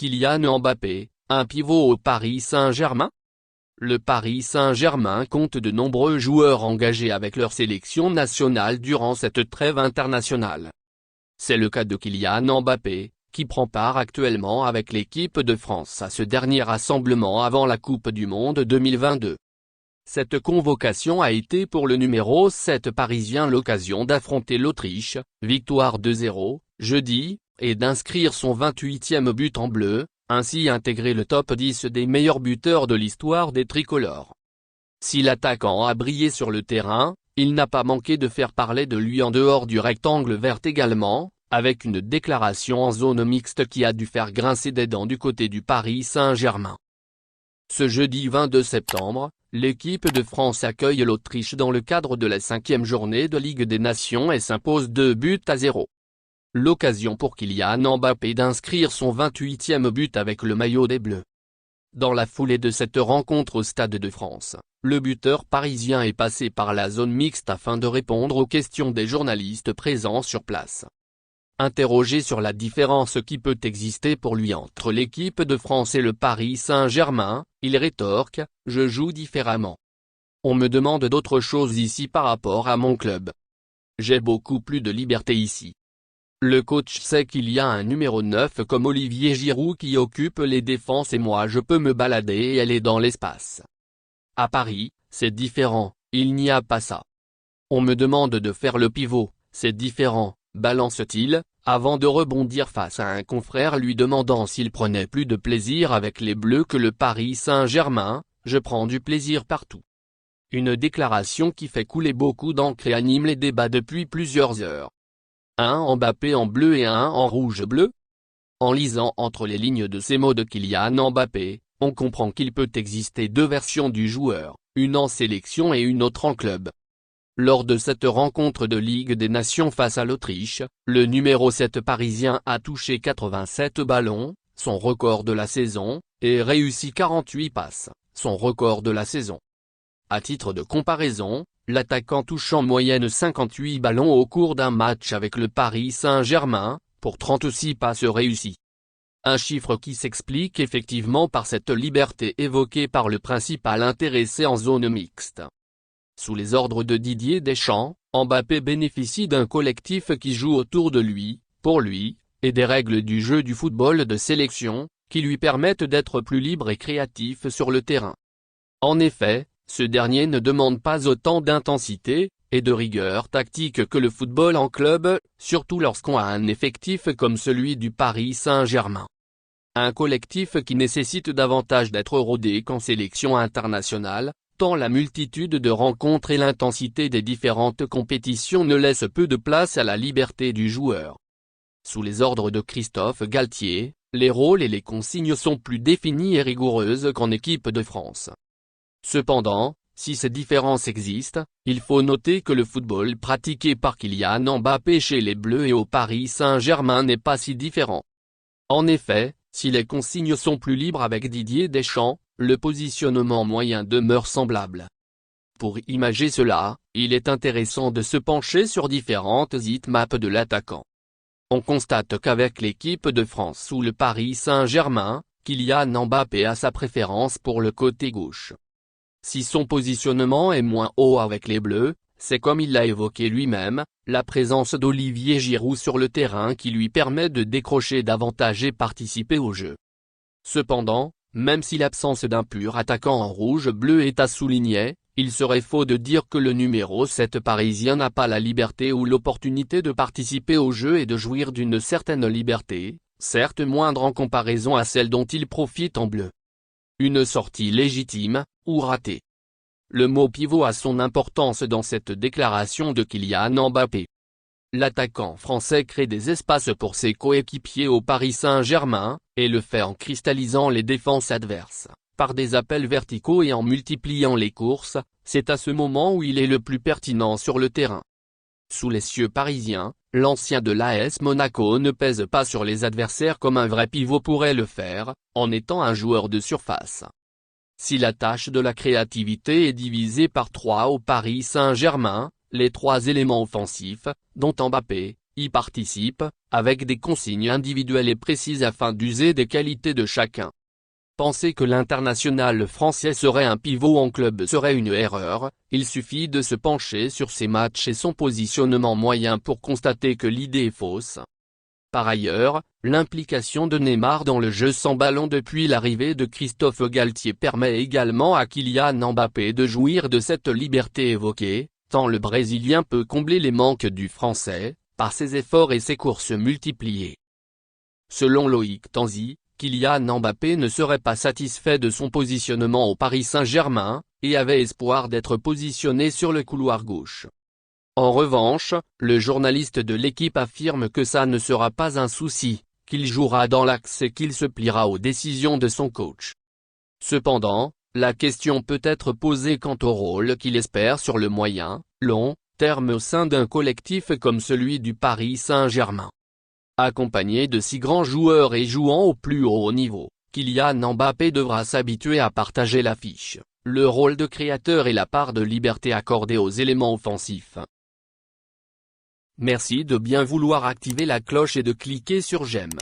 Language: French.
Kylian Mbappé, un pivot au Paris Saint-Germain? Le Paris Saint-Germain compte de nombreux joueurs engagés avec leur sélection nationale durant cette trêve internationale. C'est le cas de Kylian Mbappé, qui prend part actuellement avec l'équipe de France à ce dernier rassemblement avant la Coupe du Monde 2022. Cette convocation a été pour le numéro 7 parisien l'occasion d'affronter l'Autriche, victoire 2-0, jeudi, et d'inscrire son 28e but en bleu, ainsi intégrer le top 10 des meilleurs buteurs de l'histoire des tricolores. Si l'attaquant a brillé sur le terrain, il n'a pas manqué de faire parler de lui en dehors du rectangle vert également, avec une déclaration en zone mixte qui a dû faire grincer des dents du côté du Paris Saint-Germain. Ce jeudi 22 septembre, l'équipe de France accueille l'Autriche dans le cadre de la 5e journée de Ligue des Nations et s'impose 2-0. L'occasion pour Kylian Mbappé d'inscrire son 28e but avec le maillot des Bleus. Dans la foulée de cette rencontre au Stade de France, le buteur parisien est passé par la zone mixte afin de répondre aux questions des journalistes présents sur place. Interrogé sur la différence qui peut exister pour lui entre l'équipe de France et le Paris Saint-Germain, il rétorque « Je joue différemment. On me demande d'autres choses ici par rapport à mon club. J'ai beaucoup plus de liberté ici. » Le coach sait qu'il y a un numéro 9 comme Olivier Giroud qui occupe les défenses et moi je peux me balader et aller dans l'espace. À Paris, c'est différent, il n'y a pas ça. On me demande de faire le pivot, c'est différent, balance-t-il, avant de rebondir face à un confrère lui demandant s'il prenait plus de plaisir avec les Bleus que le Paris Saint-Germain. Je prends du plaisir partout. Une déclaration qui fait couler beaucoup d'encre et anime les débats depuis plusieurs heures. Un Mbappé en bleu et un en rouge-bleu? En lisant entre les lignes de ces mots de Kylian Mbappé, on comprend qu'il peut exister deux versions du joueur, une en sélection et une autre en club. Lors de cette rencontre de Ligue des Nations face à l'Autriche, le numéro 7 parisien a touché 87 ballons, son record de la saison, et réussi 48 passes, son record de la saison. À titre de comparaison, l'attaquant touche en moyenne 58 ballons au cours d'un match avec le Paris Saint-Germain, pour 36 passes réussies. Un chiffre qui s'explique effectivement par cette liberté évoquée par le principal intéressé en zone mixte. Sous les ordres de Didier Deschamps, Mbappé bénéficie d'un collectif qui joue autour de lui, pour lui, et des règles du jeu du football de sélection, qui lui permettent d'être plus libre et créatif sur le terrain. En effet, ce dernier ne demande pas autant d'intensité et de rigueur tactique que le football en club, surtout lorsqu'on a un effectif comme celui du Paris Saint-Germain. Un collectif qui nécessite davantage d'être rodé qu'en sélection internationale, tant la multitude de rencontres et l'intensité des différentes compétitions ne laissent peu de place à la liberté du joueur. Sous les ordres de Christophe Galtier, les rôles et les consignes sont plus définies et rigoureuses qu'en équipe de France. Cependant, si ces différences existent, il faut noter que le football pratiqué par Kylian Mbappé chez les Bleus et au Paris Saint-Germain n'est pas si différent. En effet, si les consignes sont plus libres avec Didier Deschamps, le positionnement moyen demeure semblable. Pour imager cela, il est intéressant de se pencher sur différentes heatmaps de l'attaquant. On constate qu'avec l'équipe de France sous le Paris Saint-Germain, Kylian Mbappé a sa préférence pour le côté gauche. Si son positionnement est moins haut avec les Bleus, c'est comme il l'a évoqué lui-même, la présence d'Olivier Giroud sur le terrain qui lui permet de décrocher davantage et participer au jeu. Cependant, même si l'absence d'un pur attaquant en rouge-bleu est à souligner, il serait faux de dire que le numéro 7 parisien n'a pas la liberté ou l'opportunité de participer au jeu et de jouir d'une certaine liberté, certes moindre en comparaison à celle dont il profite en bleu. Une sortie légitime, ou ratée. Le mot pivot a son importance dans cette déclaration de Kylian Mbappé. L'attaquant français crée des espaces pour ses coéquipiers au Paris Saint-Germain, et le fait en cristallisant les défenses adverses, par des appels verticaux et en multipliant les courses, c'est à ce moment où il est le plus pertinent sur le terrain. Sous les cieux parisiens, l'ancien de l'AS Monaco ne pèse pas sur les adversaires comme un vrai pivot pourrait le faire, en étant un joueur de surface. Si la tâche de la créativité est divisée par 3 au Paris Saint-Germain, les 3 éléments offensifs, dont Mbappé, y participe, avec des consignes individuelles et précises afin d'user des qualités de chacun. Penser que l'international français serait un pivot en club serait une erreur, il suffit de se pencher sur ses matchs et son positionnement moyen pour constater que l'idée est fausse. Par ailleurs, l'implication de Neymar dans le jeu sans ballon depuis l'arrivée de Christophe Galtier permet également à Kylian Mbappé de jouir de cette liberté évoquée, tant le Brésilien peut combler les manques du Français, par ses efforts et ses courses multipliées. Selon Loïc Tanzi, Kylian Mbappé ne serait pas satisfait de son positionnement au Paris Saint-Germain, et avait espoir d'être positionné sur le couloir gauche. En revanche, le journaliste de l'équipe affirme que ça ne sera pas un souci, qu'il jouera dans l'axe et qu'il se pliera aux décisions de son coach. Cependant, la question peut être posée quant au rôle qu'il espère sur le moyen, long, terme au sein d'un collectif comme celui du Paris Saint-Germain. Accompagné de si grands joueurs et jouant au plus haut niveau, Kylian Mbappé devra s'habituer à partager l'affiche, le rôle de créateur et la part de liberté accordée aux éléments offensifs. Merci de bien vouloir activer la cloche et de cliquer sur j'aime.